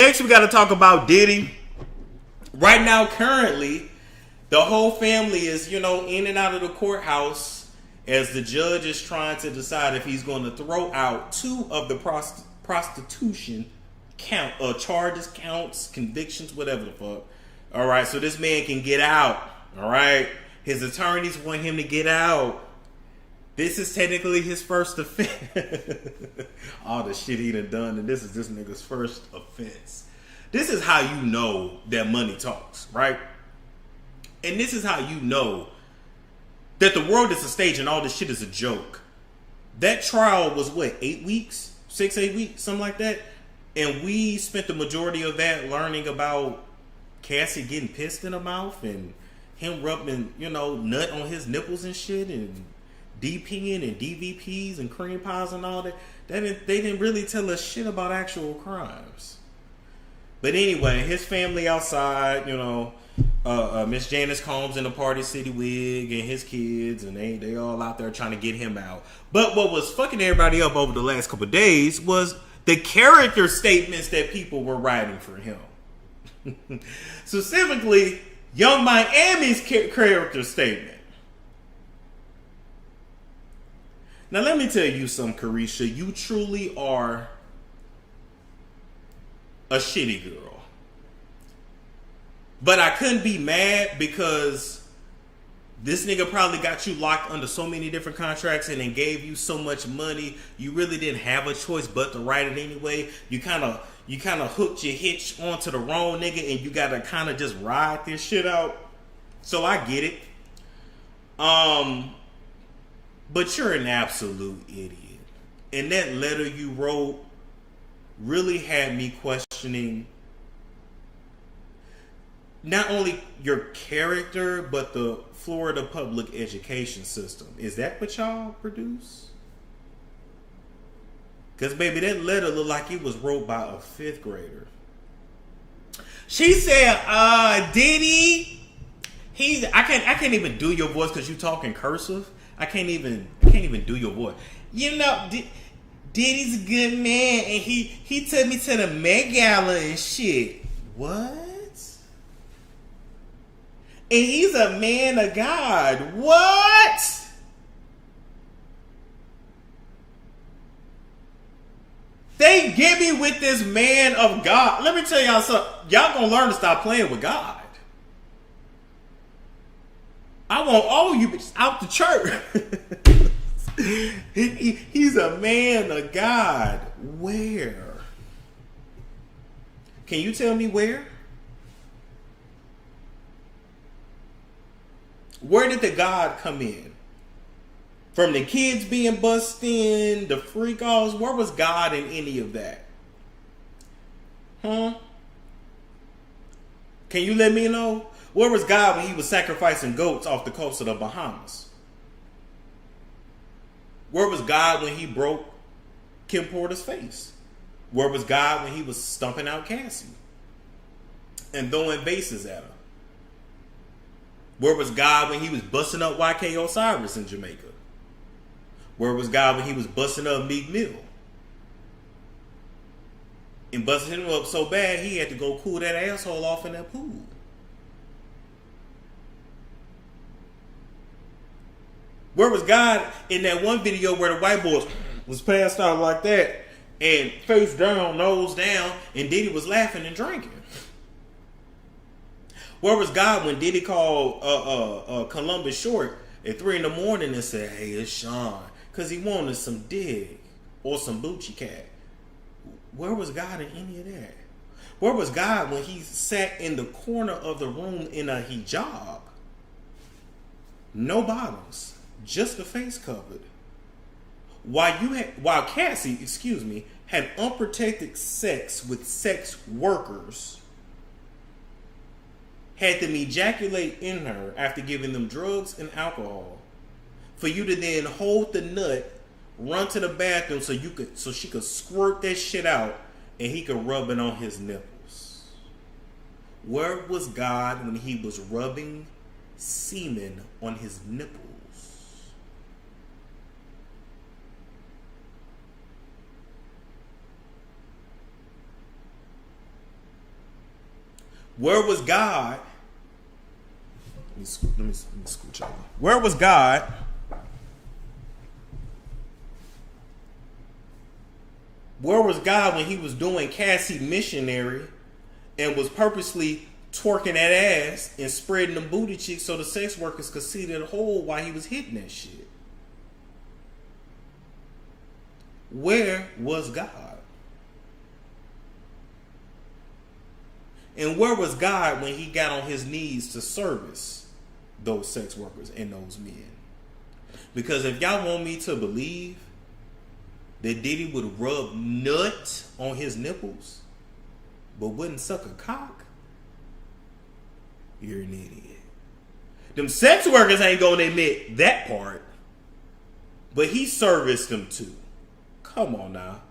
next we got to talk about Diddy. Right now, currently, the whole family is, in and out of the courthouse as the judge is trying to decide if he's going to throw out 2 of the prostitution charges, counts, convictions, whatever the fuck. All right, so this man can get out. All right, his attorneys want him to get out. This is technically his first offense. All the shit he done, and this is this nigga's first offense. This is how you know that money talks, right? And this is how you know that the world is a stage and all this shit is a joke. That trial was what, 8 weeks? 6-8 weeks? Something like that? And we spent the majority of that learning about Cassie getting pissed in the mouth and him rubbing, nut on his nipples and shit and DPing and DVPs and cream pies and all that. They didn't really tell us shit about actual crimes. But anyway, his family outside, Miss Janice Combs in the Party City wig and his kids, and they all out there trying to get him out. But what was fucking everybody up over the last couple of days was the character statements that people were writing for him. Specifically, Young Miami's character statement. Now let me tell you something, Caresha. You truly are a shitty girl. But I couldn't be mad because this nigga probably got you locked under so many different contracts and then gave you so much money. You really didn't have a choice but to write it anyway. You kind of hooked your hitch onto the wrong nigga and you got to kind of just ride this shit out. So I get it. But you're an absolute idiot. And that letter you wrote really had me questioning not only your character, but the Florida public education system. Is that what y'all produce? Because, baby, that letter looked like it was wrote by a 5th grader. She said, Diddy, I can't even do your voice because you talking cursive. I can't even do your voice. Diddy's a good man, and he took me to the Met Gala and shit. What? And he's a man of God. What? They get me with this man of God. Let me tell y'all something. Y'all gonna learn to stop playing with God. I want all you bitches out the church. He's a man of God. Where? Can you tell me where? Where did the God come in? From the kids being bussed in, the freak offs, where was God in any of that? Huh? Can you let me know? Where was God when he was sacrificing goats off the coast of the Bahamas? Where was God when he broke Kim Porter's face? Where was God when he was stumping out Cassie and throwing bases at her? Where was God when he was busting up YK Osiris in Jamaica? Where was God when he was busting up Meek Mill? And busting him up so bad he had to go cool that asshole off in that pool. Where was God in that one video where the white boys was passed out like that and face down, nose down, and Diddy was laughing and drinking? Where was God when Diddy called Columbus Short at 3 in the morning and said, "Hey, it's Sean," because he wanted some dick or some Bucci cat? Where was God in any of that? Where was God when he sat in the corner of the room in a hijab? No bottoms, just the face covered. While Cassie, had unprotected sex with sex workers, had them ejaculate in her after giving them drugs and alcohol, for you to then hold the nut, run to the bathroom so she could squirt that shit out and he could rub it on his nipples. Where was God when he was rubbing semen on his nipples? Where was God? Let me scooch over. Where was God? Where was God when he was doing Cassie missionary and was purposely twerking that ass and spreading them booty cheeks so the sex workers could see that hole while he was hitting that shit? Where was God? And where was God when he got on his knees to service those sex workers and those men? Because if y'all want me to believe that Diddy would rub nut on his nipples but wouldn't suck a cock, you're an idiot. Them sex workers ain't gonna admit that part, but he serviced them too. Come on now.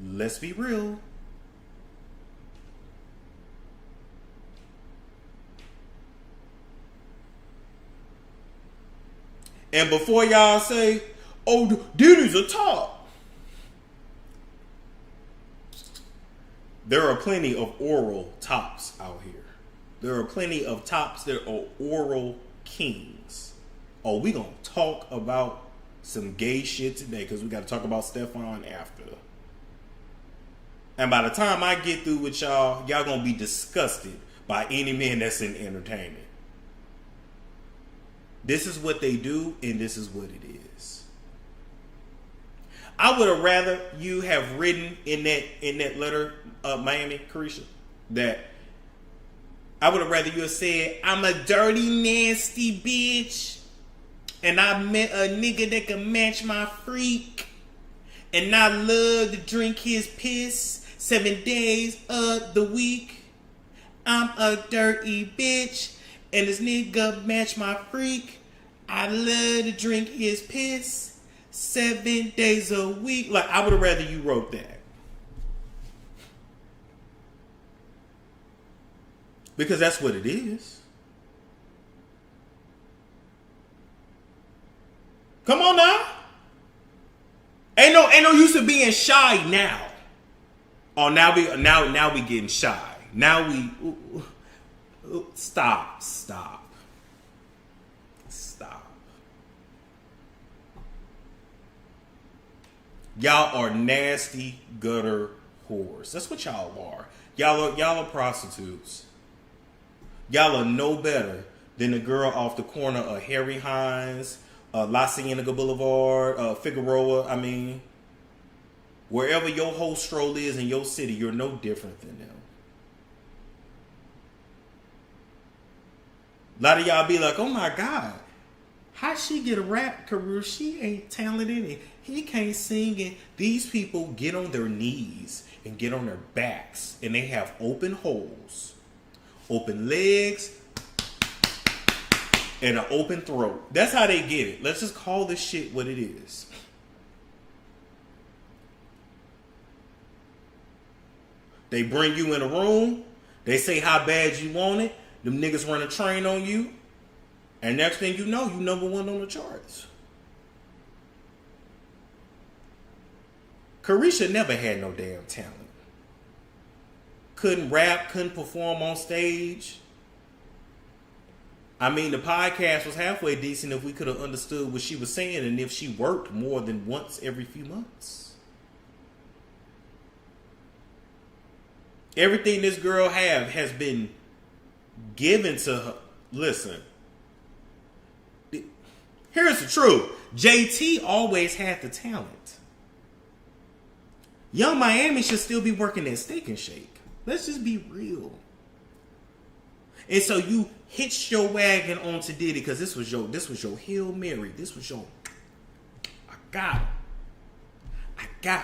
Let's be real. And before y'all say, oh, Diddy's a top, there are plenty of oral tops out here. There are plenty of tops that are oral kings. Oh, we gonna talk about some gay shit today because we got to talk about Stefan after. And by the time I get through with y'all, y'all gonna be disgusted by any man that's in entertainment. This is what they do, and this is what it is. I would have rather you have written in that letter, Miami, Caresha, that I would have rather you have said, I'm a dirty, nasty bitch, and I met a nigga that can match my freak, and I love to drink his piss 7 days of the week. I'm a dirty bitch, and this nigga match my freak. I love to drink his piss 7 days a week. Like, I would have rather you wrote that. Because that's what it is. Come on now. Ain't no use of being shy now. Oh, now we getting shy. Now we stop. Y'all are nasty gutter whores. That's what y'all are. Y'all are prostitutes. Y'all are no better than the girl off the corner of Harry Hines, La Cienega Boulevard, Figueroa. I mean, wherever your whole stroll is in your city, you're no different than them. A lot of y'all be like, oh my God, how she get a rap career? She ain't talented and he can't sing. And these people get on their knees and get on their backs and they have open holes, open legs, and an open throat. That's how they get it. Let's just call this shit what it is. They bring you in a room. They say how bad you want it. Them niggas run a train on you. And next thing you know, you number one on the charts. Caresha never had no damn talent. Couldn't rap, couldn't perform on stage. I mean, the podcast was halfway decent if we could have understood what she was saying and if she worked more than once every few months. Everything this girl has been given to her. Listen, here's the truth. JT always had the talent. Young Miami should still be working at Steak and Shake. Let's just be real. And so you hitched your wagon onto Diddy because this was your Hail Mary. This was your I got it.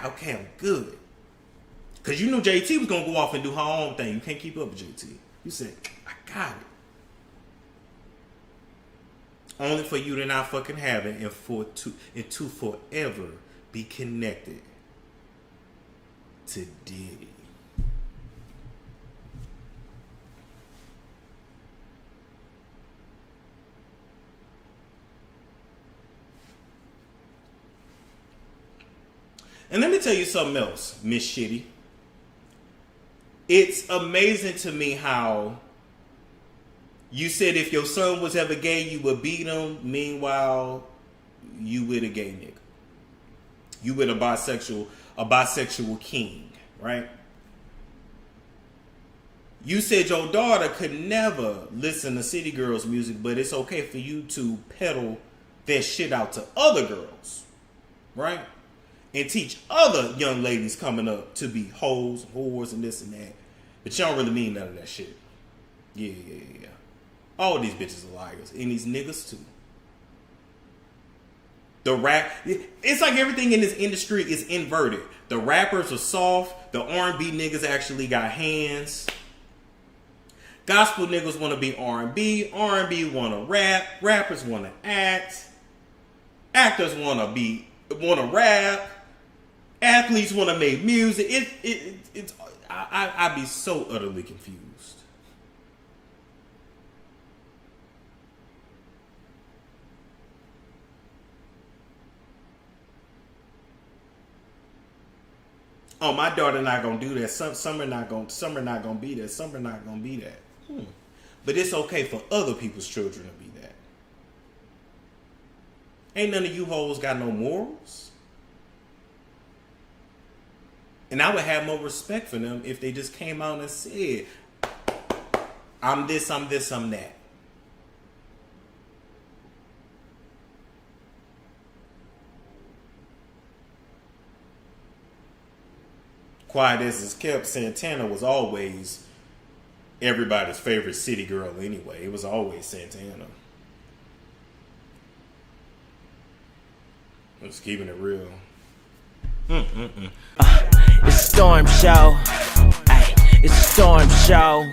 Okay, I'm good. Because you knew JT was going to go off and do her own thing. You can't keep up with JT. You said, I got it. Only for you to not fucking have it and to forever be connected to Diddy. And let me tell you something else, Miss Shitty. It's amazing to me how You said if your son was ever gay, you would beat him. Meanwhile, you with a gay nigga. You with a bisexual king, right? You said your daughter could never listen to City Girls music, but it's okay for you to peddle that shit out to other girls, right? And teach other young ladies coming up to be hoes, whores, and this and that. But you don't really mean none of that shit. Yeah. All these bitches are liars. And these niggas too. The rap, it's like everything in this industry is inverted. The rappers are soft. The R&B niggas actually got hands. Gospel niggas want to be R&B. R&B want to rap. Rappers want to act. Actors want to rap. Athletes want to make music. I'd be so utterly confused. Oh, my daughter not gonna do that. Summer not gonna be that. Summer not gonna be that. But it's okay for other people's children to be that. Ain't none of you hoes got no morals. And I would have more respect for them if they just came out and said, I'm this, I'm that. Quiet as it's kept, Santana was always everybody's favorite city girl anyway. It was always Santana. I'm just keeping it real. It's a storm show. Ay, it's a storm show.